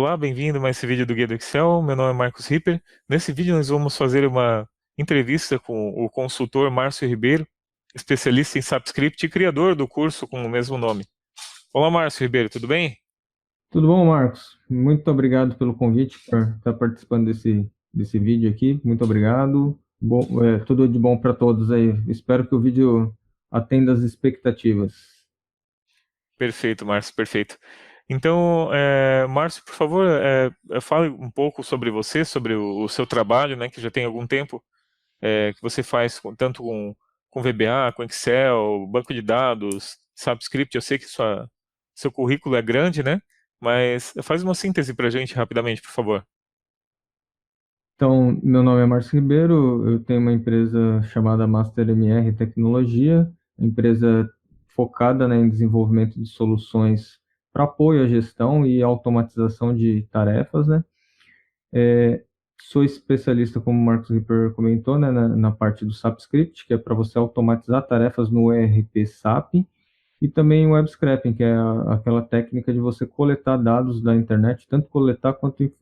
Olá, bem-vindo a mais esse vídeo do Guia do Excel. Meu nome é Marcos Ripper. Nesse vídeo nós vamos fazer uma entrevista com o consultor Márcio Ribeiro, especialista em SAP Script e criador do curso com o mesmo nome. Olá, Márcio Ribeiro, tudo bem? Tudo bom, Marcos? Muito obrigado pelo convite por estar participando desse vídeo aqui. Muito obrigado. Bom, tudo de bom para todos aí. Espero que o vídeo atenda às expectativas. Perfeito, Márcio, perfeito. Então, Márcio, por favor, fale um pouco sobre você, sobre o seu trabalho, né, que já tem algum tempo, que você faz tanto com VBA, com Excel, banco de dados, SAP Script. Eu sei que seu currículo é grande, né? Mas faz uma síntese para a gente rapidamente, por favor. Então, meu nome é Márcio Ribeiro, eu tenho uma empresa chamada Master MR Tecnologia, empresa focada, né, em desenvolvimento de soluções para apoio à gestão e automatização de tarefas, né? É, Sou especialista, como o Marcos Ripper comentou, né, na parte do SAP Script, que é para você automatizar tarefas no ERP SAP, e também o Web Scraping, que é aquela técnica de você coletar dados da internet, tanto coletar quanto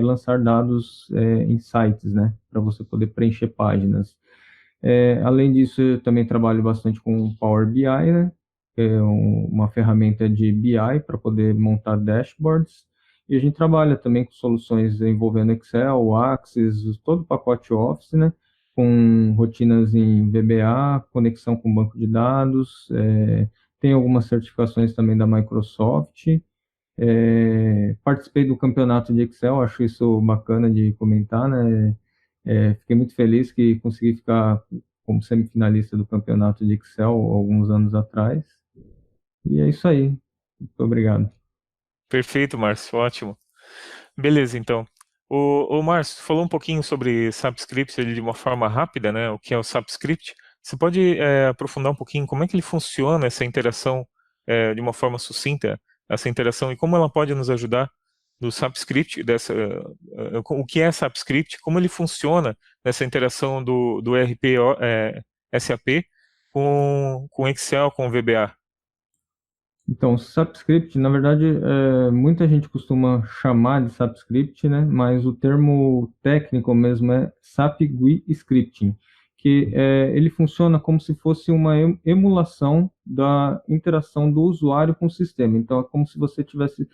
lançar dados em sites, né, para você poder preencher páginas. Além disso, eu também trabalho bastante com Power BI, né, que é uma ferramenta de BI para poder montar dashboards. E a gente trabalha também com soluções envolvendo Excel, Access, todo o pacote Office, né, com rotinas em VBA, conexão com banco de dados. Tem algumas certificações também da Microsoft. Participei do campeonato de Excel, acho isso bacana de comentar, né? Fiquei muito feliz que consegui ficar como semifinalista do campeonato de Excel alguns anos atrás. E é isso aí. Muito obrigado. Perfeito, Márcio, ótimo. Beleza, então. O Márcio, tu falou um pouquinho sobre SAP Script ali de uma forma rápida, né? O que é o SAP Script? Você pode aprofundar um pouquinho como é que ele funciona, essa interação, de uma forma sucinta, essa interação, e como ela pode nos ajudar no SAP Script, o que é SAP Script, como ele funciona nessa interação do ERP SAP com Excel, com VBA? Então, SAP Script, na verdade, muita gente costuma chamar de SAP Script, né? Mas o termo técnico mesmo é SAP GUI Scripting, que ele funciona como se fosse uma emulação da interação do usuário com o sistema. Então, é como se você estivesse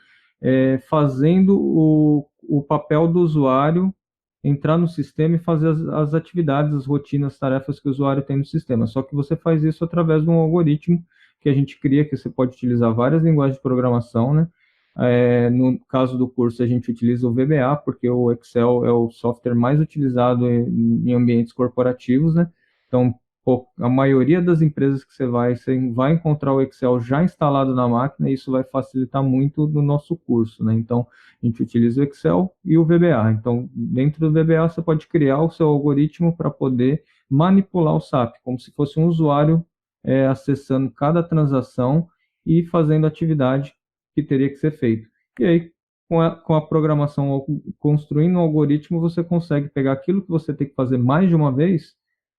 fazendo o papel do usuário entrar no sistema e fazer as atividades, as rotinas, as tarefas que o usuário tem no sistema. Só que você faz isso através de um algoritmo que a gente cria, que você pode utilizar várias linguagens de programação, né? No caso do curso, a gente utiliza o VBA, porque o Excel é o software mais utilizado em ambientes corporativos, né? Então, pô, a maioria das empresas que você vai encontrar o Excel já instalado na máquina, e isso vai facilitar muito no nosso curso, né? Então, a gente utiliza o Excel e o VBA. Então, dentro do VBA, você pode criar o seu algoritmo para poder manipular o SAP, como se fosse um usuário acessando cada transação e fazendo a atividade que teria que ser feita. E aí, com a programação, construindo um algoritmo, você consegue pegar aquilo que você tem que fazer mais de uma vez,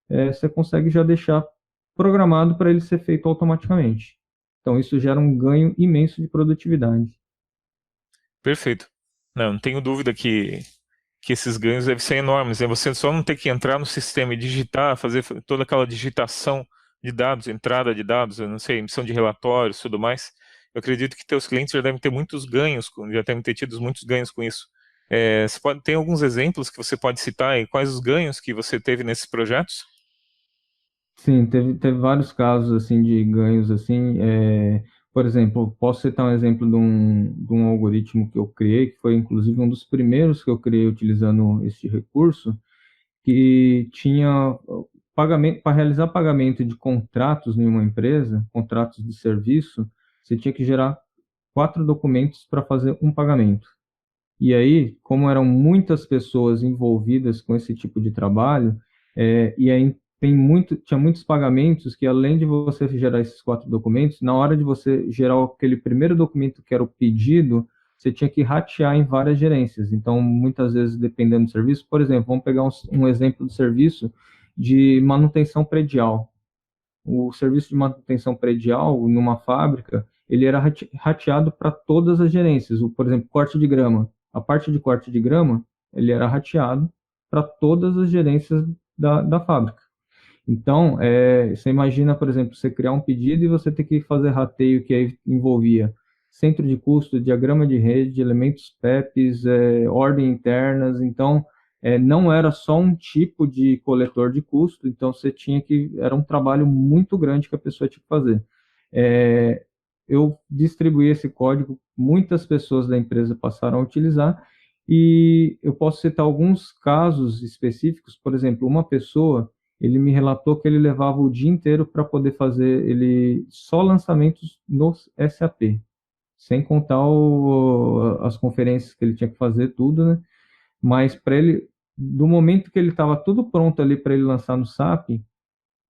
você consegue já deixar programado para ele ser feito automaticamente. Então, isso gera um ganho imenso de produtividade. Perfeito. Não tenho dúvida que esses ganhos devem ser enormes, né? Você só não ter que entrar no sistema e digitar, fazer toda aquela digitação de dados, entrada de dados, eu não sei, emissão de relatórios, tudo mais. Eu acredito que teus clientes já devem ter muitos ganhos, já devem ter tido muitos ganhos com isso. Tem alguns exemplos que você pode citar e quais os ganhos que você teve nesses projetos? Sim, teve vários casos assim de ganhos assim. Por exemplo, posso citar um exemplo de um algoritmo que eu criei, que foi inclusive um dos primeiros que eu criei utilizando este recurso, que tinha pagamento para realizar pagamento de contratos em uma empresa, contratos de serviço, você tinha que gerar 4 documentos para fazer um pagamento. E aí, como eram muitas pessoas envolvidas com esse tipo de trabalho, e aí tinha muitos pagamentos que, além de você gerar esses 4 documentos, na hora de você gerar aquele primeiro documento que era o pedido, você tinha que ratear em várias gerências. Então, muitas vezes, dependendo do serviço, por exemplo, vamos pegar um exemplo do serviço de manutenção predial. O serviço de manutenção predial numa fábrica, ele era rateado para todas as gerências. Por exemplo, corte de grama. A parte de corte de grama, ele era rateado para todas as gerências da fábrica. Então, você imagina, por exemplo, você criar um pedido e você ter que fazer rateio que aí envolvia centro de custo, diagrama de rede, elementos PEPs, ordem internas. Então, não era só um tipo de coletor de custo, então você tinha que, era um trabalho muito grande que a pessoa tinha que fazer. Eu distribuí esse código, muitas pessoas da empresa passaram a utilizar, e eu posso citar alguns casos específicos. Por exemplo, uma pessoa, ele me relatou que ele levava o dia inteiro para poder fazer ele só lançamentos no SAP, sem contar as conferências que ele tinha que fazer, tudo, né? Mas para ele, do momento que ele estava tudo pronto ali para ele lançar no SAP,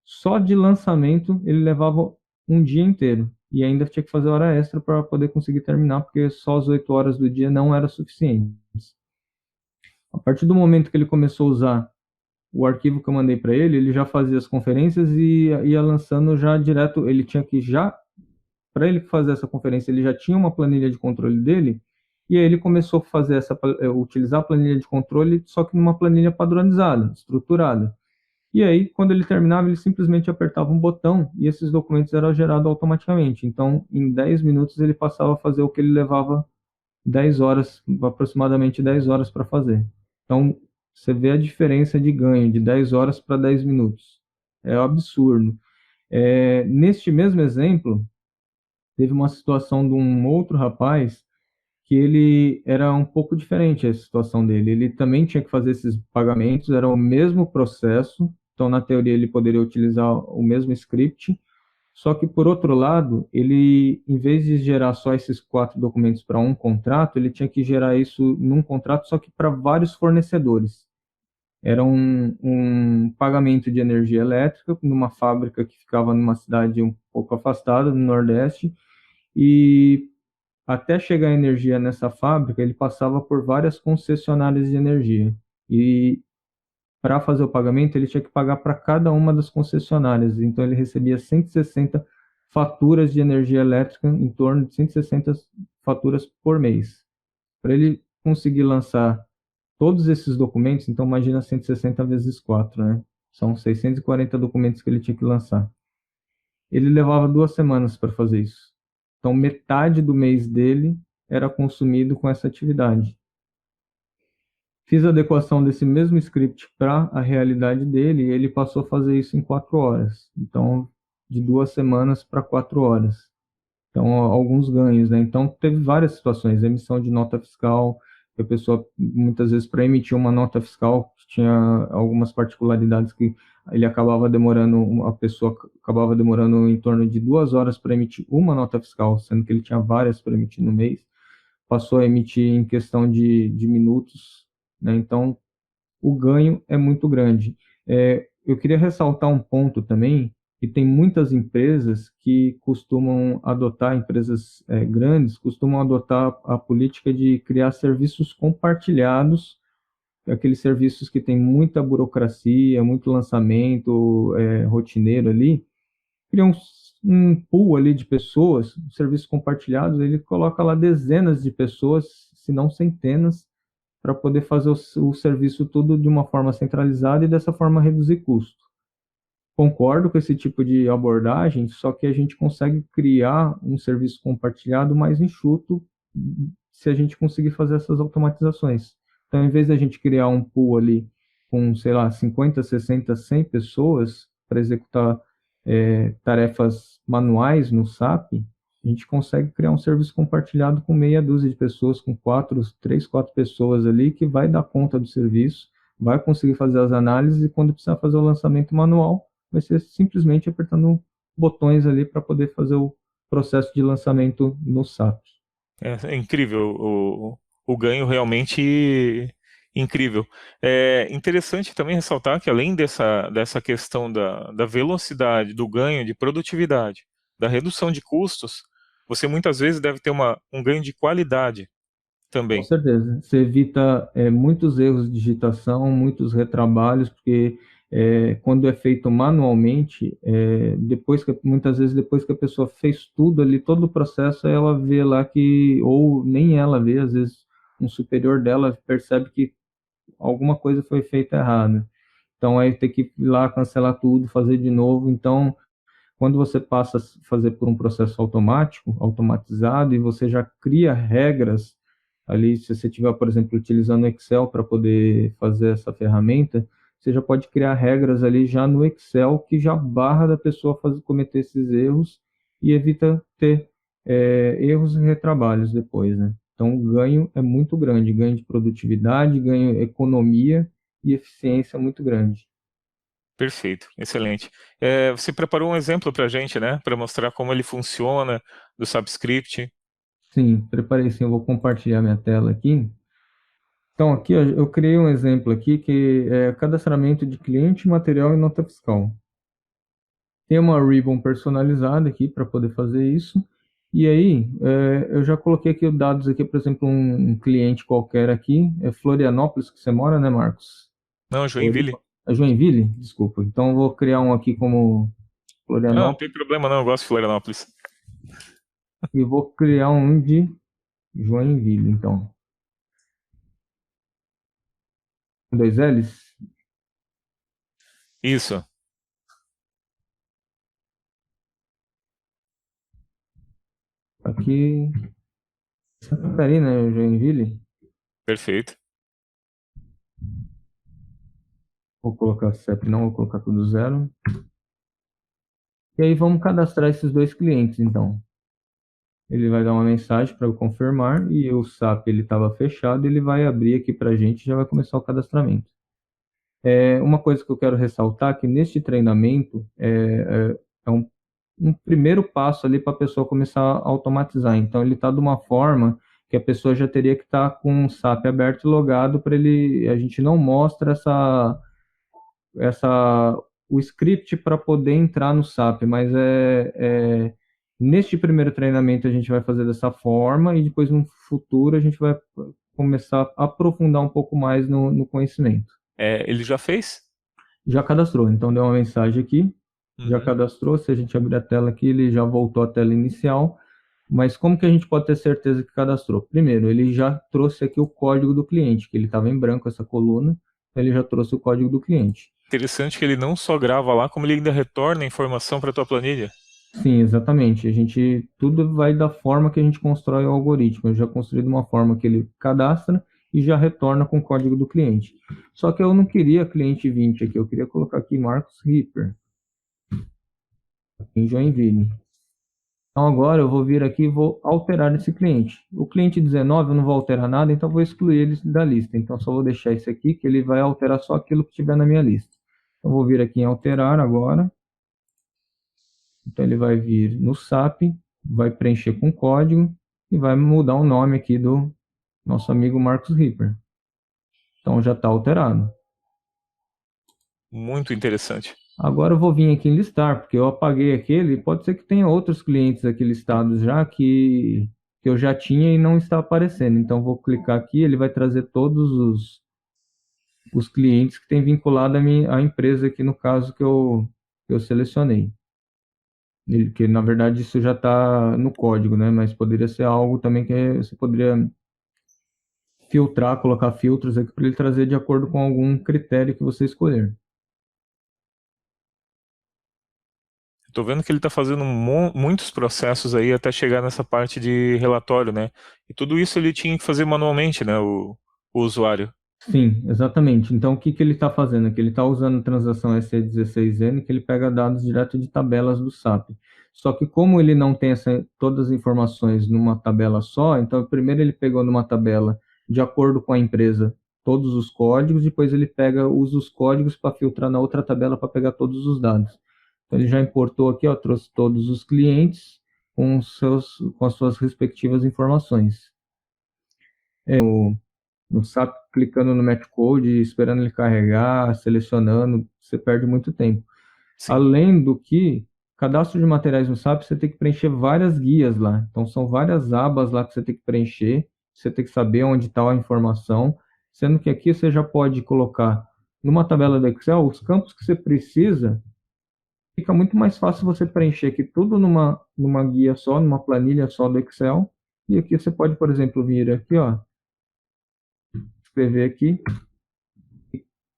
só de lançamento ele levava um dia inteiro. E ainda tinha que fazer hora extra para poder conseguir terminar, porque só as 8 horas do dia não era suficiente. A partir do momento que ele começou a usar o arquivo que eu mandei para ele, ele já fazia as conferências e ia lançando já direto. Ele tinha que já, para ele fazer essa conferência, ele já tinha uma planilha de controle dele, e aí ele começou a fazer utilizar a planilha de controle, só que numa planilha padronizada, estruturada. E aí, quando ele terminava, ele simplesmente apertava um botão e esses documentos eram gerados automaticamente. Então, em 10 minutos, ele passava a fazer o que ele levava 10 horas, aproximadamente 10 horas para fazer. Então, você vê a diferença de ganho de 10 horas para 10 minutos. É um absurdo. Neste mesmo exemplo, teve uma situação de um outro rapaz que ele era um pouco diferente a situação dele. Ele também tinha que fazer esses pagamentos, era o mesmo processo, então na teoria ele poderia utilizar o mesmo script, só que por outro lado, ele, em vez de gerar só esses 4 documentos para um contrato, ele tinha que gerar isso num contrato, só que para vários fornecedores. Era um pagamento de energia elétrica numa fábrica que ficava numa cidade um pouco afastada, no Nordeste, e até chegar a energia nessa fábrica, ele passava por várias concessionárias de energia. E para fazer o pagamento, ele tinha que pagar para cada uma das concessionárias. Então, ele recebia 160 faturas de energia elétrica, em torno de 160 faturas por mês. Para ele conseguir lançar todos esses documentos, então imagina 160 vezes 4, né? São 640 documentos que ele tinha que lançar. Ele levava 2 semanas para fazer isso. Então, metade do mês dele era consumido com essa atividade. Fiz a adequação desse mesmo script para a realidade dele e ele passou a fazer isso em 4 horas. Então, de 2 semanas para 4 horas. Então, alguns ganhos, né? Então, teve várias situações. Emissão de nota fiscal, que a pessoa, muitas vezes, para emitir uma nota fiscal, tinha algumas particularidades que ele acabava demorando, a pessoa acabava demorando em torno de 2 horas para emitir uma nota fiscal, sendo que ele tinha várias para emitir no mês. Passou a emitir em questão de minutos, né? Então, o ganho é muito grande. Eu queria ressaltar um ponto também, que tem muitas empresas que costumam adotar, empresas grandes, costumam adotar a política de criar serviços compartilhados, aqueles serviços que tem muita burocracia, muito lançamento rotineiro ali, cria um pool ali de pessoas, serviços compartilhados, ele coloca lá dezenas de pessoas, se não centenas, para poder fazer o serviço tudo de uma forma centralizada e dessa forma reduzir custo. Concordo com esse tipo de abordagem, só que a gente consegue criar um serviço compartilhado mais enxuto se a gente conseguir fazer essas automatizações. Então, em vez da gente criar um pool ali com, sei lá, 50, 60, 100 pessoas para executar tarefas manuais no SAP, a gente consegue criar um serviço compartilhado com meia dúzia de pessoas, com 3, 4 pessoas ali, que vai dar conta do serviço, vai conseguir fazer as análises e quando precisar fazer o lançamento manual, vai ser simplesmente apertando botões ali para poder fazer o processo de lançamento no SAP. É incrível, o ganho realmente incrível. É interessante também ressaltar que além dessa questão da velocidade, do ganho de produtividade, da redução de custos, você muitas vezes deve ter um ganho de qualidade Com também. certeza. Você evita muitos erros de digitação, muitos retrabalhos, porque quando é feito manualmente, muitas vezes depois que a pessoa fez tudo ali, todo o processo, ela vê lá que, ou nem ela vê, às vezes um superior dela percebe que alguma coisa foi feita errada. Então aí tem que ir lá cancelar tudo, fazer de novo. Então, quando você passa a fazer por um processo automático, automatizado, e você já cria regras ali, se você estiver, por exemplo, utilizando o Excel para poder fazer essa ferramenta, você já pode criar regras ali já no Excel que já barra da pessoa cometer esses erros e evita ter erros e retrabalhos depois, né? Então, o ganho é muito grande, ganho de produtividade, ganho de economia e eficiência muito grande. Perfeito, excelente. Você preparou um exemplo para a gente, né? Para mostrar como ele funciona do subscript. Sim, preparei sim, eu vou compartilhar minha tela aqui. Então, aqui ó, eu criei um exemplo aqui que é cadastramento de cliente, material e nota fiscal. Tem uma ribbon personalizada aqui para poder fazer isso. E aí, eu já coloquei aqui os dados aqui, por exemplo, um cliente qualquer aqui, é Florianópolis, que você mora, né, Marcos? Não, Joinville. É Joinville? Desculpa. Então, eu vou criar um aqui como Não, não Florianópolis tem problema não, eu gosto de Florianópolis. e vou criar um de Joinville, então. Dois L's? Isso, Aqui, Santa Catarina, Joinville. perfeito. Vou colocar CEP, não vou colocar tudo zero. E aí vamos cadastrar esses dois clientes, então. Ele vai dar uma mensagem para eu confirmar e o SAP ele estava fechado, ele vai abrir aqui para a gente e já vai começar o cadastramento. Uma coisa que eu quero ressaltar é que neste treinamento é um primeiro passo ali para a pessoa começar a automatizar. Então ele está de uma forma que a pessoa já teria que estar com o SAP aberto e logado para ele. A gente não mostra essa o script para poder entrar no SAP, mas neste primeiro treinamento a gente vai fazer dessa forma e depois no futuro a gente vai começar a aprofundar um pouco mais no conhecimento. Ele já fez? Já cadastrou, então deu uma mensagem aqui, já Uhum. cadastrou, se a gente abrir a tela aqui, ele já voltou à tela inicial, mas como que a gente pode ter certeza que cadastrou? Primeiro, ele já trouxe aqui o código do cliente, que ele estava em branco essa coluna, ele já trouxe o código do cliente. Interessante que ele não só grava lá, como ele ainda retorna a informação para a tua planilha. Sim, exatamente. A gente tudo vai da forma que a gente constrói o algoritmo. Eu já construí de uma forma que ele cadastra e já retorna com o código do cliente. Só que eu não queria cliente 20 aqui, eu queria colocar aqui Marcos Ripper, em Joinville. Então agora eu vou vir aqui e vou alterar esse cliente. O cliente 19 eu não vou alterar nada, então eu vou excluir ele da lista. Então só vou deixar esse aqui, que ele vai alterar só aquilo que tiver na minha lista. Então vou vir aqui em alterar agora. Então ele vai vir no SAP, vai preencher com código e vai mudar o nome aqui do nosso amigo Marcos Ripper. Então já está alterado. Muito interessante. Agora eu vou vir aqui em listar, porque eu apaguei aquele, pode ser que tenha outros clientes aqui listados já que eu já tinha e não está aparecendo. Então vou clicar aqui, ele vai trazer todos os clientes que tem vinculado à empresa aqui no caso que eu selecionei. Que na verdade isso já está no código, né? Mas poderia ser algo também que você poderia filtrar, colocar filtros aqui para ele trazer de acordo com algum critério que você escolher. Estou vendo que ele está fazendo muitos processos aí até chegar nessa parte de relatório, né? E tudo isso ele tinha que fazer manualmente, né? O usuário. Sim, exatamente. Então, o que que ele está fazendo aqui? Ele está usando a transação SE16N, que ele pega dados direto de tabelas do SAP. Só que como ele não tem todas as informações numa tabela só, então primeiro ele pegou numa tabela de acordo com a empresa todos os códigos, depois ele usa os códigos para filtrar na outra tabela para pegar todos os dados. Então ele já importou aqui, ó, trouxe todos os clientes com as suas respectivas informações. No SAP, clicando no match code, esperando ele carregar, selecionando, você perde muito tempo. Sim. Além do que, cadastro de materiais no SAP, você tem que preencher várias guias lá. Então, são várias abas lá que você tem que preencher, você tem que saber onde está a informação, sendo que aqui você já pode colocar numa tabela do Excel os campos que você precisa, fica muito mais fácil você preencher aqui tudo numa guia só, numa planilha só do Excel, e aqui você pode, por exemplo, vir aqui, ó, escrever aqui.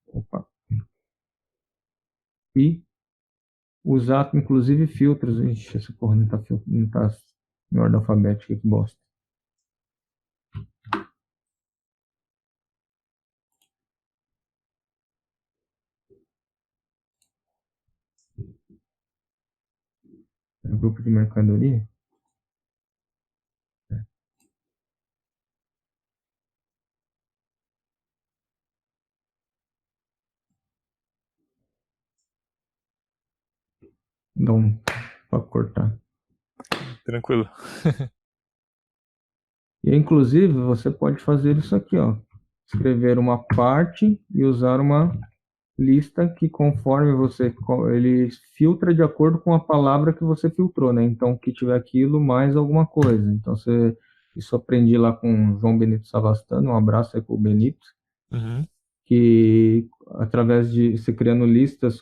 Opa. E usar, inclusive, filtros. Ixi, essa porra não tá em ordem alfabética, que bosta. É grupo de mercadoria? É. Dá um para cortar. Tranquilo. E, inclusive, você pode fazer isso aqui, ó. Escrever uma parte e usar uma lista que conforme ele filtra de acordo com a palavra que você filtrou, né? Então, que tiver aquilo mais alguma coisa. Então, isso eu aprendi lá com o João Benito Savastano, um abraço aí pro Benito, Uhum. que através de você criando listas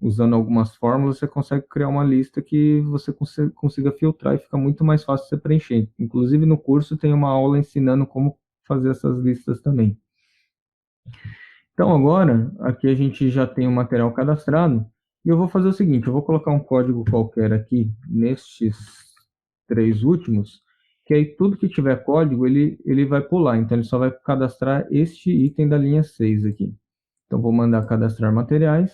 usando algumas fórmulas, você consegue criar uma lista que você consiga filtrar e fica muito mais fácil você preencher. Inclusive no curso tem uma aula ensinando como fazer essas listas também. Então agora, aqui a gente já tem o material cadastrado, e eu vou fazer o seguinte, eu vou colocar um código qualquer aqui nestes três últimos, que aí tudo que tiver código, ele vai pular, então ele só vai cadastrar este item da linha 6 aqui. Então vou mandar cadastrar materiais,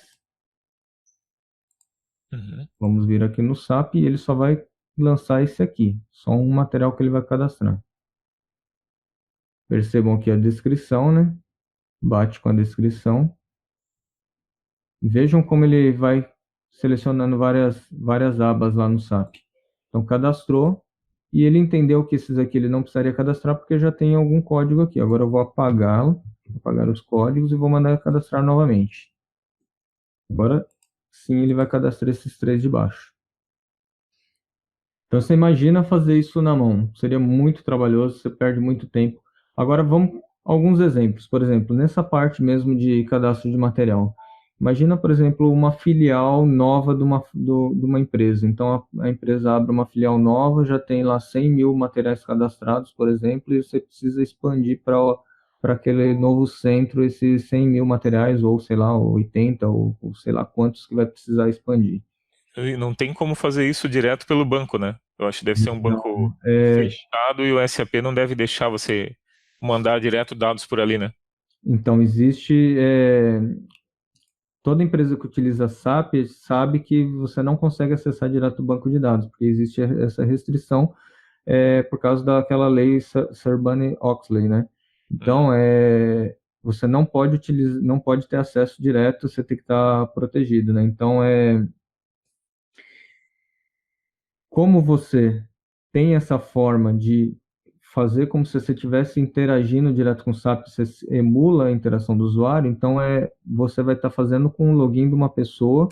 Uhum. vamos vir aqui no SAP e ele só vai lançar esse aqui, só um material que ele vai cadastrar. Percebam aqui a descrição, né? Bate com a descrição. Vejam como ele vai selecionando várias abas lá no SAP. Então, cadastrou e ele entendeu que esses aqui ele não precisaria cadastrar porque já tem algum código aqui. Agora eu vou apagá-lo, apagar os códigos e vou mandar cadastrar novamente. Agora sim ele vai cadastrar esses três de baixo. Então você imagina fazer isso na mão. Seria muito trabalhoso, você perde muito tempo. Agora vamos alguns exemplos. Por exemplo, nessa parte mesmo de cadastro de material. Imagina, por exemplo, uma filial nova de uma empresa. Então a empresa abre uma filial nova, já tem lá 100 mil materiais cadastrados, por exemplo, e você precisa expandir para aquele novo centro esses 100 mil materiais, ou sei lá, 80, ou sei lá quantos que vai precisar expandir. E não tem como fazer isso direto pelo banco, né? Eu acho que deve ser um banco Não, é, fechado e o SAP não deve deixar você mandar direto dados por ali, né? Então, toda empresa que utiliza SAP sabe que você não consegue acessar direto o banco de dados, porque existe essa restrição por causa daquela lei Sarbanes-Oxley, né? Uhum. Então, você não pode utilizar, não pode ter acesso direto, você tem que estar protegido, né? Então, como você tem essa forma de fazer como se você estivesse interagindo direto com o SAP, você emula a interação do usuário, então você vai estar fazendo com o login de uma pessoa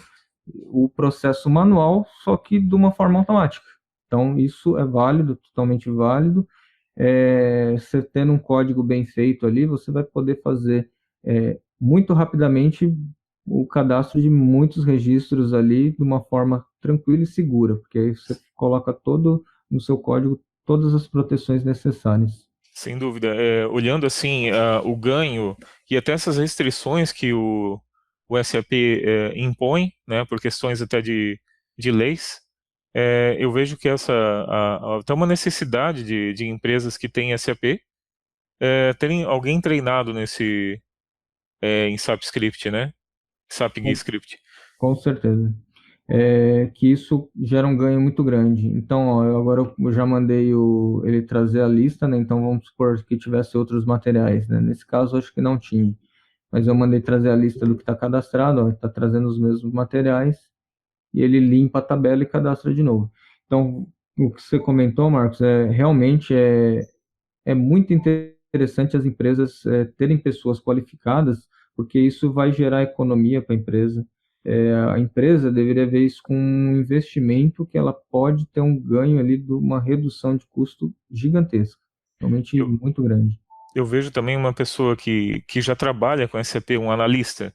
o processo manual, só que de uma forma automática. Então, isso é válido, totalmente válido. Você tendo um código bem feito ali, você vai poder fazer muito rapidamente o cadastro de muitos registros ali de uma forma tranquila e segura, porque aí você coloca todo no seu código todas as proteções necessárias. Sem dúvida. Olhando assim, o ganho e até essas restrições que o SAP impõe, né, por questões até de leis, eu vejo que até uma necessidade de empresas que têm SAP terem alguém treinado em SAP Script, né? SAP Com, GuiScript. com certeza. Que isso gera um ganho muito grande. Então, ó, agora eu já mandei ele trazer a lista, né? Então, vamos supor que tivesse outros materiais, né? Nesse caso, acho que não tinha. Mas eu mandei trazer a lista do que está cadastrado, ó, está trazendo os mesmos materiais, e ele limpa a tabela e cadastra de novo. Então, o que você comentou, Marcos, realmente é muito interessante as empresas terem pessoas qualificadas, porque isso vai gerar economia para a empresa. A empresa deveria ver isso como um investimento que ela pode ter um ganho ali de uma redução de custo gigantesca, realmente Eu, muito grande. eu vejo também uma pessoa que já trabalha com SAP, um analista,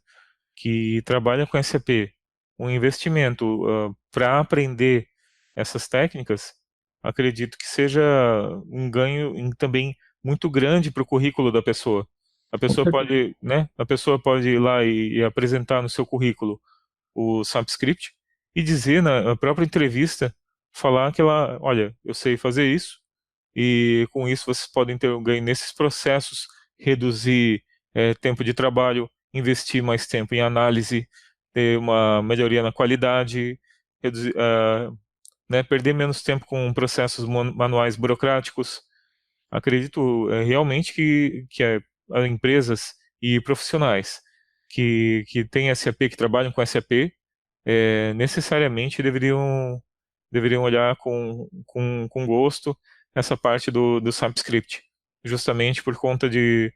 que trabalha com SAP, um investimento para aprender essas técnicas, acredito que seja um ganho também muito grande para o currículo da pessoa. A Com pessoa certeza. pode, né? A pessoa pode ir lá e apresentar no seu currículo o subscript e dizer na própria entrevista, falar que ela, olha, eu sei fazer isso e com isso vocês podem ter um ganho nesses processos, reduzir tempo de trabalho, investir mais tempo em análise, ter uma melhoria na qualidade, reduzir, né, perder menos tempo com processos manuais burocráticos. Acredito realmente que empresas e profissionais que têm SAP, que trabalham com SAP, necessariamente deveriam olhar com gosto essa parte do subscript, justamente por conta de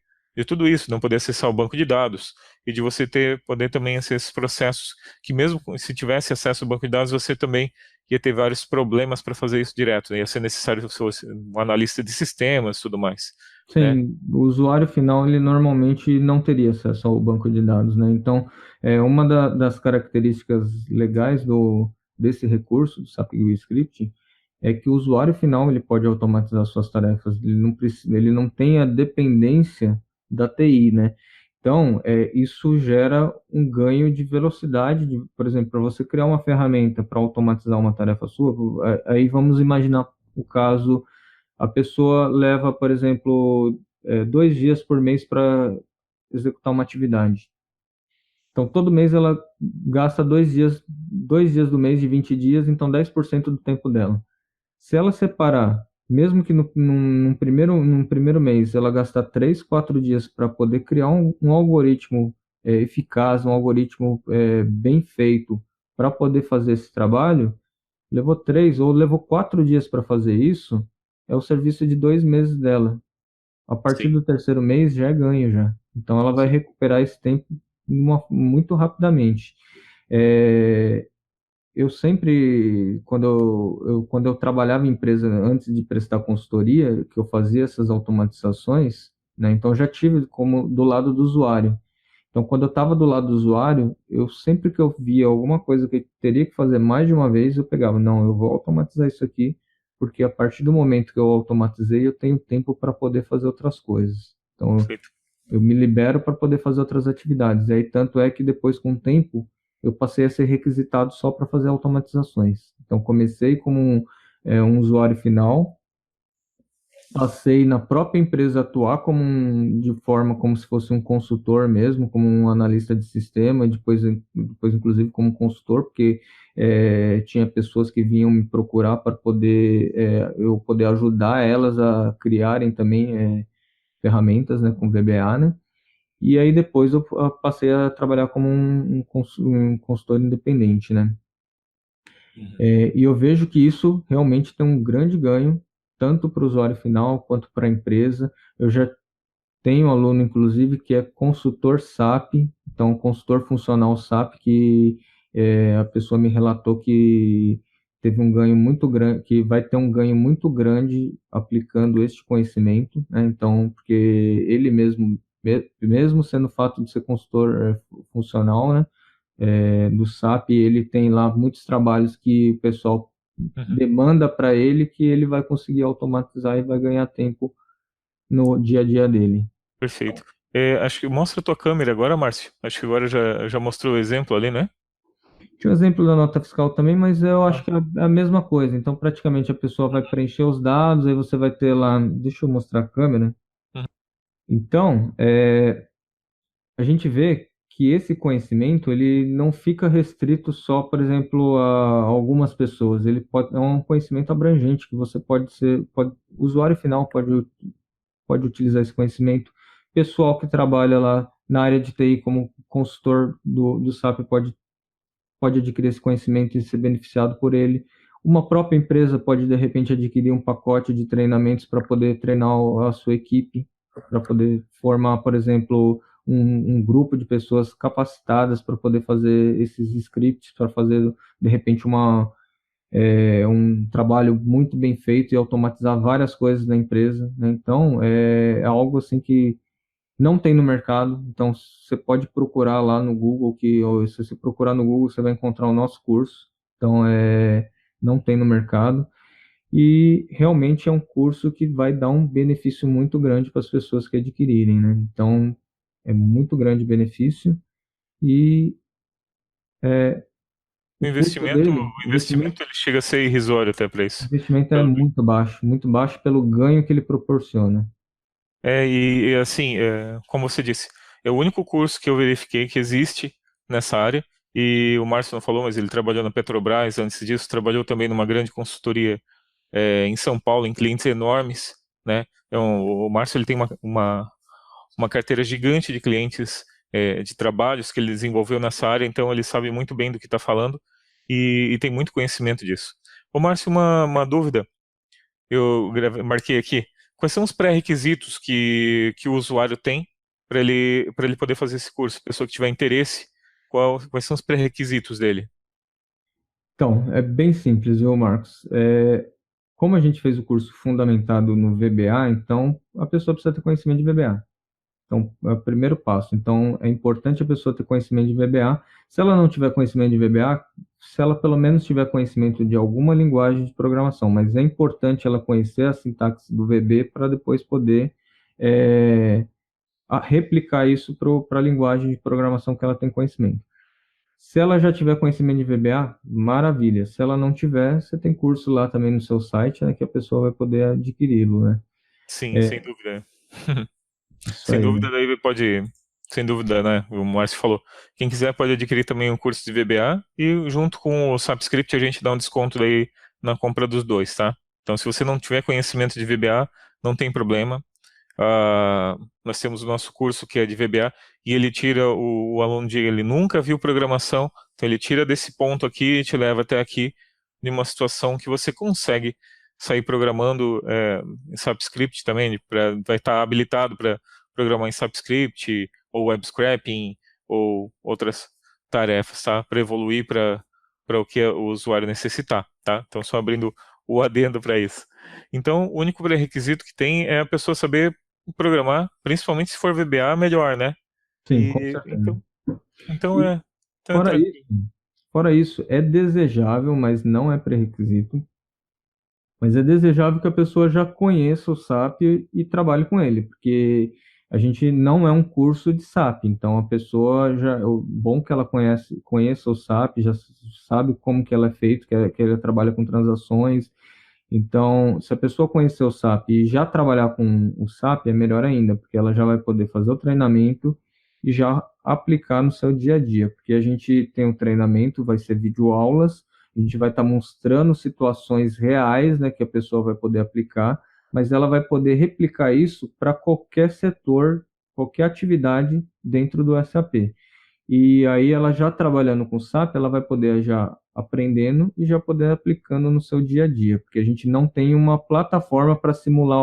tudo isso, não poder acessar o banco de dados e de você poder também acessar esses processos, que mesmo se tivesse acesso ao banco de dados, você também ia ter vários problemas para fazer isso direto, né? Ia ser necessário um analista de sistemas e tudo mais, né? Sim, o usuário final ele normalmente não teria acesso ao banco de dados, né? Então, uma das características legais desse recurso do SAP GUI Script é que o usuário final ele pode automatizar suas tarefas, ele não tem a dependência da TI, né? Então, isso gera um ganho de velocidade, por exemplo, para você criar uma ferramenta para automatizar uma tarefa sua, aí vamos imaginar o caso a pessoa leva, por exemplo, 2 dias por mês para executar uma atividade. Então, todo mês ela gasta 2 dias do mês de 20 dias, então 10% do tempo dela. Se ela separar, mesmo que num primeiro mês ela gastar 3, 4 dias para poder criar um algoritmo eficaz, um algoritmo bem feito para poder fazer esse trabalho, levou 3 ou levou 4 dias para fazer isso, é o serviço de 2 meses dela. A partir Sim, do terceiro mês já é ganho já. Então ela vai sim. recuperar esse tempo muito rapidamente. É, eu sempre, quando eu trabalhava em empresa antes de prestar consultoria, que eu fazia essas automatizações, né, então eu já tive como do lado do usuário. Então, quando eu estava do lado do usuário, eu sempre que eu via alguma coisa que eu teria que fazer mais de uma vez, eu pegava, não, eu vou automatizar isso aqui, porque a partir do momento que eu automatizei, eu tenho tempo para poder fazer outras coisas. Então, Perfeito. eu me libero para poder fazer outras atividades. E aí, tanto é que depois, com o tempo, eu passei a ser requisitado só para fazer automatizações. Então, comecei como um usuário final, passei na própria empresa a atuar de forma como se fosse um consultor mesmo, como um analista de sistema, depois inclusive como consultor, porque tinha pessoas que vinham me procurar para poder eu poder ajudar elas a criarem também ferramentas, né, com VBA, né? E aí depois eu passei a trabalhar como um consultor independente, né? Uhum. E eu vejo que isso realmente tem um grande ganho, tanto para o usuário final quanto para a empresa. Eu já tenho um aluno, inclusive, que é consultor SAP, então consultor funcional SAP, que a pessoa me relatou que teve um ganho muito grande, que vai ter um ganho muito grande aplicando este conhecimento, né? Então, porque ele mesmo, mesmo sendo o fato de ser consultor funcional, né, do SAP, ele tem lá muitos trabalhos que o pessoal Uhum. demanda para ele que ele vai conseguir automatizar e vai ganhar tempo no dia a dia dele. Perfeito. Acho que mostra a tua câmera agora, Márcio. Acho que agora já mostrou o exemplo ali, né? Tinha o exemplo da nota fiscal também, mas eu acho Ah, que é a mesma coisa. Então, praticamente a pessoa vai preencher os dados, aí você vai ter lá. Deixa eu mostrar a câmera. uhum. Então, a gente vê que esse conhecimento ele não fica restrito só, por exemplo, a algumas pessoas. É um conhecimento abrangente que você o usuário final pode utilizar esse conhecimento. Pessoal que trabalha lá na área de TI como consultor do SAP pode adquirir esse conhecimento e ser beneficiado por ele. Uma própria empresa pode, de repente, adquirir um pacote de treinamentos para poder treinar a sua equipe, para poder formar, por exemplo, um grupo de pessoas capacitadas para poder fazer esses scripts, para fazer, de repente, um trabalho muito bem feito e automatizar várias coisas na empresa, né? Então, é algo assim que não tem no mercado, então você pode procurar lá no Google, ou se você procurar no Google, você vai encontrar o nosso curso. Então, não tem no mercado. e realmente é um curso que vai dar um benefício muito grande para as pessoas que adquirirem, né? Então, é muito grande o benefício e o custo dele, O investimento ele chega a ser irrisório até para o isso. investimento é Pelo- muito baixo pelo ganho que ele proporciona. assim, como você disse, é o único curso que eu verifiquei que existe nessa área. E o Márcio não falou, mas ele trabalhou na Petrobras, antes disso trabalhou também numa grande consultoria em São Paulo, em clientes enormes, né? Então, o Márcio ele tem uma carteira gigante de clientes, de trabalhos que ele desenvolveu nessa área, então ele sabe muito bem do que está falando e tem muito conhecimento disso. Ô Márcio, uma dúvida, marquei aqui. Quais são os pré-requisitos que o usuário tem para ele poder fazer esse curso? Pessoa que tiver interesse, quais são os pré-requisitos dele? Então, é bem simples, viu, Marcos? Como a gente fez o curso fundamentado no VBA, então a pessoa precisa ter conhecimento de VBA. Então, é o primeiro passo. Então, é importante a pessoa ter conhecimento de VBA. Se ela não tiver conhecimento de VBA, se ela pelo menos tiver conhecimento de alguma linguagem de programação, mas é importante ela conhecer a sintaxe do VB para depois poder é, replicar isso para a linguagem de programação que ela tem conhecimento. Se ela já tiver conhecimento de VBA, maravilha. Se ela não tiver, você tem curso lá também no seu site, né, que a pessoa vai poder adquiri-lo, né? Sim, sem dúvida. Isso Sem aí. dúvida, daí pode, sem dúvida, né? O Márcio falou. Quem quiser pode adquirir também o curso de VBA e junto com o SubScript a gente dá um desconto daí na compra dos dois, tá? Então, se você não tiver conhecimento de VBA, não tem problema. Nós temos o nosso curso que é de VBA e ele tira o aluno de ele nunca viu programação, então ele tira desse ponto aqui e te leva até aqui de uma situação que você consegue sair programando em SubScript também, vai estar habilitado para programar em SubScript ou web scraping ou outras tarefas, tá? Para evoluir para o que o usuário necessitar, tá? Então só abrindo o adendo para isso. Então, o único pré-requisito que tem é a pessoa saber programar, principalmente se for VBA, melhor, né? Sim, com E certeza. então E é, então é fora isso, tranquilo. fora isso, é desejável, mas não é pré-requisito. Mas é desejável que a pessoa já conheça o SAP e trabalhe com ele, porque a gente não é um curso de SAP, então a pessoa já, o bom que ela conheça o SAP, já sabe como que ela é feito, que ela trabalha com transações. Então, se a pessoa conhecer o SAP e já trabalhar com o SAP, é melhor ainda, porque ela já vai poder fazer o treinamento e já aplicar no seu dia a dia, porque a gente tem um treinamento, vai ser videoaulas, a gente vai estar mostrando situações reais, né, que a pessoa vai poder aplicar, mas ela vai poder replicar isso para qualquer setor, qualquer atividade dentro do SAP. E aí ela já trabalhando com SAP, ela vai poder já aprendendo e já poder aplicando no seu dia a dia, porque a gente não tem uma plataforma para simular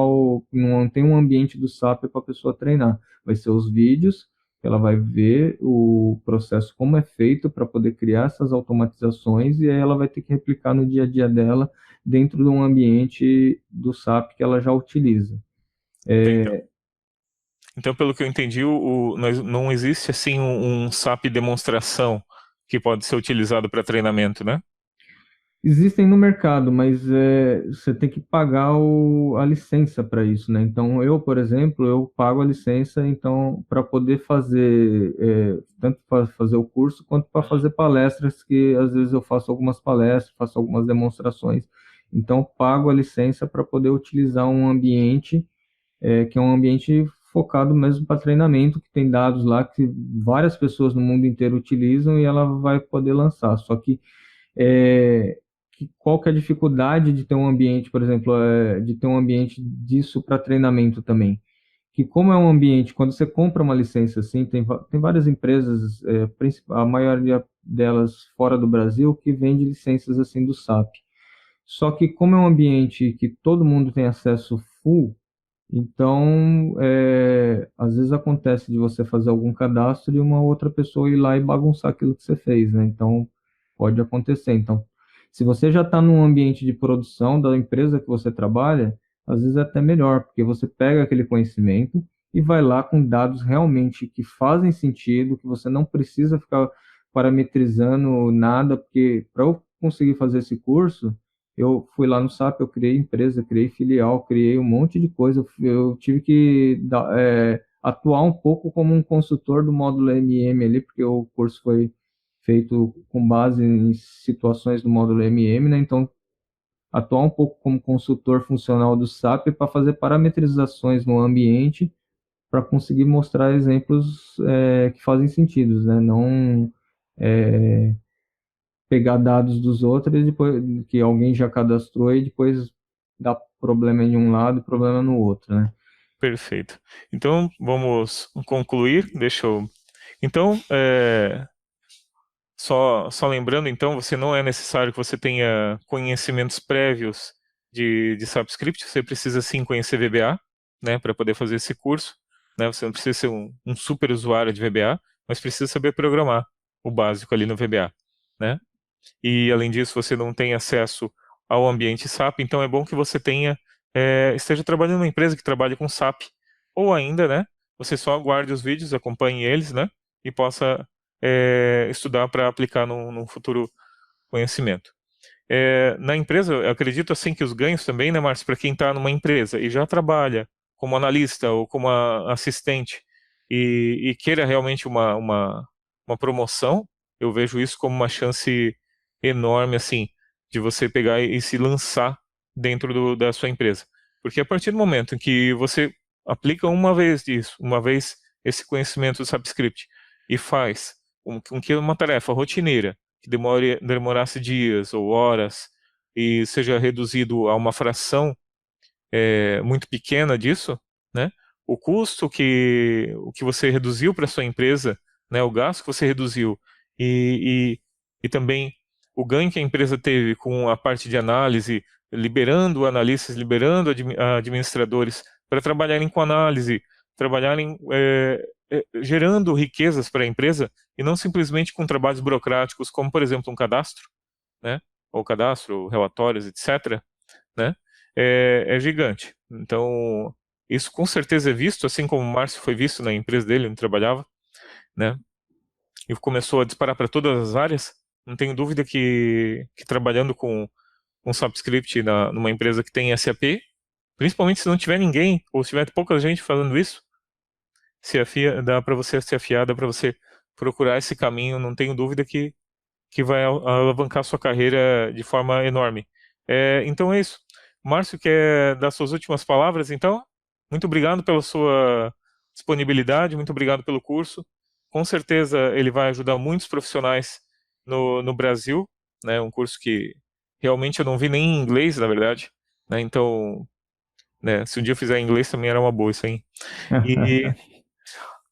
não tem um ambiente do SAP para a pessoa treinar. Vai ser os vídeos, ela vai ver o processo como é feito para poder criar essas automatizações e aí ela vai ter que replicar no dia a dia dela dentro de um ambiente do SAP que ela já utiliza. Então, então, pelo que eu entendi, não existe assim um SAP demonstração que pode ser utilizado para treinamento, né? Existem no mercado, mas você tem que pagar a licença para isso, né? Então, eu, por exemplo, eu pago a licença, então, para poder fazer, tanto para fazer o curso, quanto para fazer palestras, que às vezes eu faço algumas palestras, faço algumas demonstrações. Então, eu pago a licença para poder utilizar um ambiente, que é um ambiente focado mesmo para treinamento, que tem dados lá que várias pessoas no mundo inteiro utilizam e ela vai poder lançar. Só que é, qual que é a dificuldade de ter um ambiente, por exemplo, de ter um ambiente disso para treinamento também? Que como é um ambiente, quando você compra uma licença assim, tem várias empresas, a maioria delas fora do Brasil, que vende licenças assim do SAP. Só que como é um ambiente que todo mundo tem acesso full, então, às vezes acontece de você fazer algum cadastro e uma outra pessoa ir lá e bagunçar aquilo que você fez, né? Então, pode acontecer. Então, se você já está num ambiente de produção da empresa que você trabalha, às vezes é até melhor, porque você pega aquele conhecimento e vai lá com dados realmente que fazem sentido, que você não precisa ficar parametrizando nada, porque para eu conseguir fazer esse curso, eu fui lá no SAP, eu criei empresa, criei filial, criei um monte de coisa. Eu tive que atuar um pouco como um consultor do módulo MM ali, porque o curso foi feito com base em situações do módulo MM, né? Então, atuar um pouco como consultor funcional do SAP para fazer parametrizações no ambiente para conseguir mostrar exemplos que fazem sentido, né? Não pegar dados dos outros e depois que alguém já cadastrou e depois dar problema em um lado e problema no outro, né? Perfeito. Então, vamos concluir. Deixa eu. Então, só lembrando, então, você não é necessário que você tenha conhecimentos prévios de SapScript, você precisa sim conhecer VBA, né, para poder fazer esse curso, né, você não precisa ser um super usuário de VBA, mas precisa saber programar o básico ali no VBA, né, e além disso você não tem acesso ao ambiente SAP, então é bom que você esteja trabalhando numa empresa que trabalhe com SAP, ou ainda, né, você só aguarde os vídeos, acompanhe eles, né, e possa estudar para aplicar num futuro conhecimento. Na empresa, eu acredito assim que os ganhos também, né, Márcio, para quem está numa empresa e já trabalha como analista ou como assistente e queira realmente uma promoção, eu vejo isso como uma chance enorme, assim, de você pegar e se lançar dentro da sua empresa. Porque a partir do momento em que você aplica uma vez esse conhecimento do SapScript e faz com que uma tarefa rotineira que demorasse dias ou horas e seja reduzido a uma fração muito pequena disso, né? O custo o que você reduziu para sua empresa, né? O gasto que você reduziu e também o ganho que a empresa teve com a parte de análise, liberando analistas, liberando administradores para trabalharem com análise, trabalharem gerando riquezas para a empresa e não simplesmente com trabalhos burocráticos, como por exemplo um cadastro, né? Ou cadastro, relatórios, etc., né? É gigante. Então, isso com certeza é visto, assim como o Márcio foi visto na empresa dele, onde trabalhava, né? E começou a disparar para todas as áreas. Não tenho dúvida que trabalhando com SapScript numa empresa que tem SAP, principalmente se não tiver ninguém, ou se tiver pouca gente falando isso, dá para você se afiar, dá para você procurar esse caminho, não tenho dúvida que vai alavancar sua carreira de forma enorme. Então é isso. Márcio, quer dar suas últimas palavras, então? Muito obrigado pela sua disponibilidade, muito obrigado pelo curso. Com certeza ele vai ajudar muitos profissionais no Brasil, né? Um curso que realmente eu não vi nem em inglês, na verdade, né? Então, né, se um dia eu fizer em inglês também era uma boa isso aí. E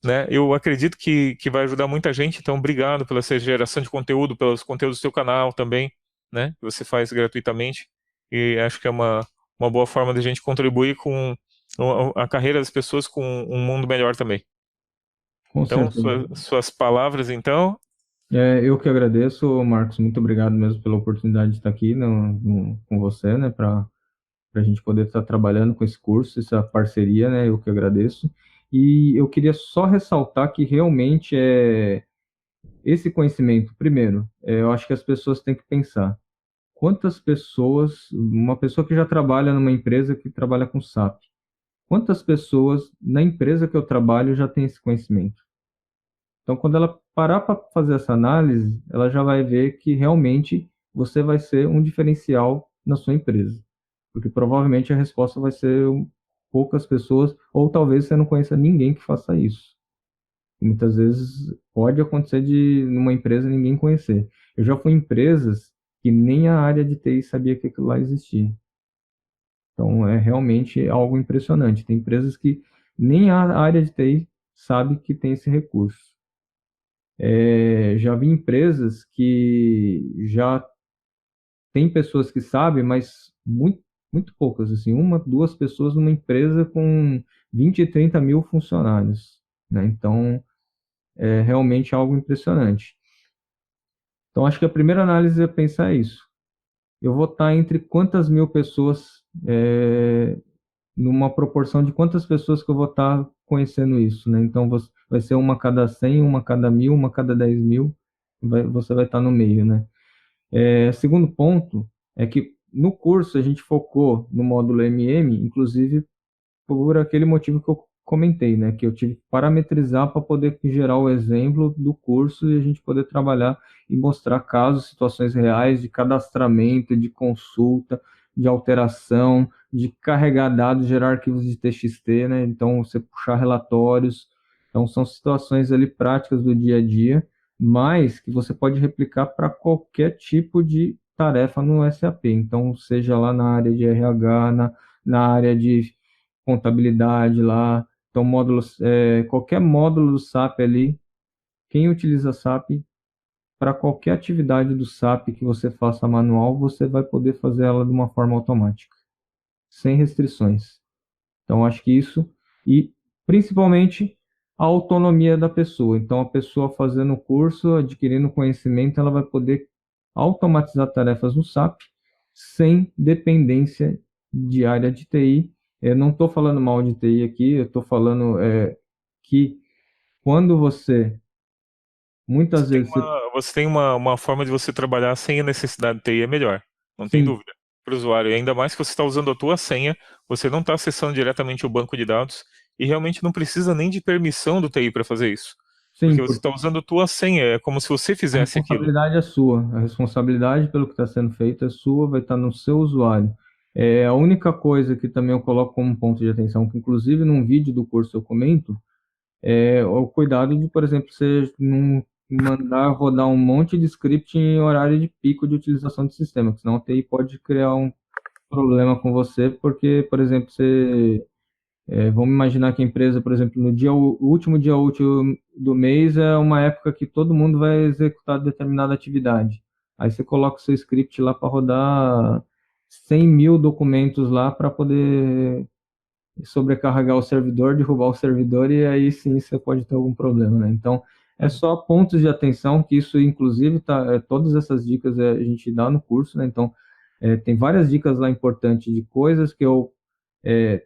né? Eu acredito que vai ajudar muita gente, então obrigado pela essa geração de conteúdo, pelos conteúdos do seu canal também, né? Que você faz gratuitamente e acho que é uma boa forma de a gente contribuir com a carreira das pessoas com um mundo melhor também. Com Então, certeza. suas palavras, então, Eu que agradeço, Marcos. Muito obrigado mesmo pela oportunidade de estar aqui com você, né, para a gente poder estar trabalhando com esse curso, essa parceria, né? Eu que agradeço. E eu queria só ressaltar que realmente esse conhecimento, primeiro, eu acho que as pessoas têm que pensar quantas pessoas, uma pessoa que já trabalha numa empresa que trabalha com SAP, quantas pessoas na empresa que eu trabalho já tem esse conhecimento? Então, quando ela parar para fazer essa análise, ela já vai ver que realmente você vai ser um diferencial na sua empresa. Porque provavelmente a resposta vai ser poucas pessoas, ou talvez você não conheça ninguém que faça isso. Muitas vezes pode acontecer de numa empresa ninguém conhecer. Eu já fui em empresas que nem a área de TI sabia que aquilo lá existia. Então é realmente algo impressionante. Tem empresas que nem a área de TI sabe que tem esse recurso. Já vi empresas que já tem pessoas que sabem, mas muito poucas, assim, uma, duas pessoas numa empresa com 20, 30 mil funcionários, né? Então, é realmente algo impressionante. Então, acho que a primeira análise é pensar isso. Eu vou estar entre quantas mil pessoas, numa proporção de quantas pessoas que eu vou estar conhecendo isso, né? Então, vai ser uma a cada 100, uma a cada 1000, uma a cada 10 mil, você vai estar no meio, né? Segundo ponto é que no curso a gente focou no módulo MM, inclusive por aquele motivo que eu comentei, né? Que eu tive que parametrizar para poder gerar o exemplo do curso e a gente poder trabalhar e mostrar casos, situações reais de cadastramento, de consulta, de alteração, de carregar dados, gerar arquivos de TXT, né? Então, você puxar relatórios. Então, são situações ali práticas do dia a dia, mas que você pode replicar para qualquer tipo de tarefa no SAP. Então, seja lá na área de RH, na área de contabilidade lá. Então, módulos, qualquer módulo do SAP ali, quem utiliza SAP, para qualquer atividade do SAP que você faça manual, você vai poder fazer ela de uma forma automática, sem restrições. Então, acho que isso, e principalmente a autonomia da pessoa. Então, a pessoa fazendo o curso, adquirindo conhecimento, ela vai poder automatizar tarefas no SAP sem dependência de área de TI. Eu não estou falando mal de TI aqui, eu estou falando que quando você, muitas vezes, Você tem uma forma de você trabalhar sem a necessidade de TI é melhor, não tem sim, dúvida. Para o usuário, e ainda mais que você está usando a tua senha, você não está acessando diretamente o banco de dados e realmente não precisa nem de permissão do TI para fazer isso, sim, porque você está usando a tua senha, é como se você a fizesse aquilo. responsabilidade é sua. A responsabilidade pelo que está sendo feito é sua, vai estar no seu usuário. É a única coisa que também eu coloco como ponto de atenção, que inclusive num vídeo do curso eu comento, é o cuidado de, por exemplo, você não mandar rodar um monte de script em horário de pico de utilização do sistema, que senão a TI pode criar um problema com você, porque, por exemplo, vamos imaginar que a empresa, por exemplo, o último dia útil do mês é uma época que todo mundo vai executar determinada atividade. Aí você coloca o seu script lá para rodar 100 mil documentos lá para poder sobrecarregar o servidor, derrubar o servidor e aí sim você pode ter algum problema, né? Então, é Uhum. só pontos de atenção que isso, inclusive, todas essas dicas a gente dá no curso, né? Então, tem várias dicas lá importantes de coisas que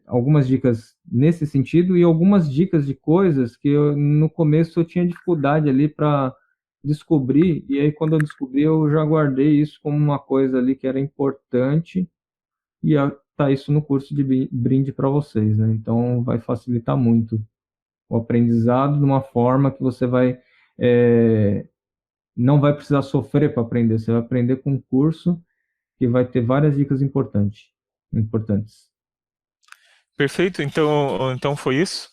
algumas dicas nesse sentido e algumas dicas de coisas que no começo eu tinha dificuldade ali para descobrir, e aí quando eu descobri eu já guardei isso como uma coisa ali que era importante e tá isso no curso de brinde para vocês, né? Então vai facilitar muito o aprendizado de uma forma que você é, não vai precisar sofrer para aprender, você vai aprender com um curso que vai ter várias dicas importantes. Perfeito, então foi isso.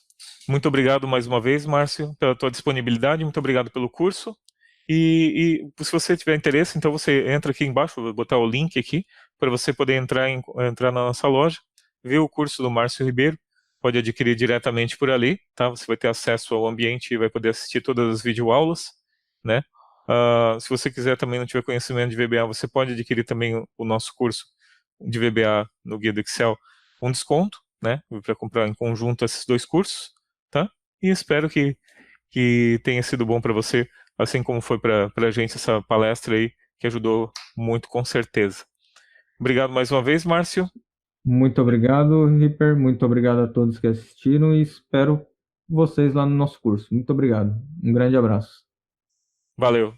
Muito obrigado mais uma vez, Márcio, pela tua disponibilidade, muito obrigado pelo curso. Se você tiver interesse, então você entra aqui embaixo, vou botar o link aqui, para você poder entrar na nossa loja, ver o curso do Márcio Ribeiro, pode adquirir diretamente por ali, tá? Você vai ter acesso ao ambiente e vai poder assistir todas as videoaulas, né? Se você quiser também não tiver conhecimento de VBA, você pode adquirir também o nosso curso de VBA no Guia do Excel com desconto, né? Para comprar em conjunto esses dois cursos, tá? E espero que tenha sido bom para você, assim como foi para a gente essa palestra aí, que ajudou muito, com certeza. Obrigado mais uma vez, Márcio. Muito obrigado, Ripper. Muito obrigado a todos que assistiram e espero vocês lá no nosso curso. Muito obrigado. Um grande abraço. Valeu.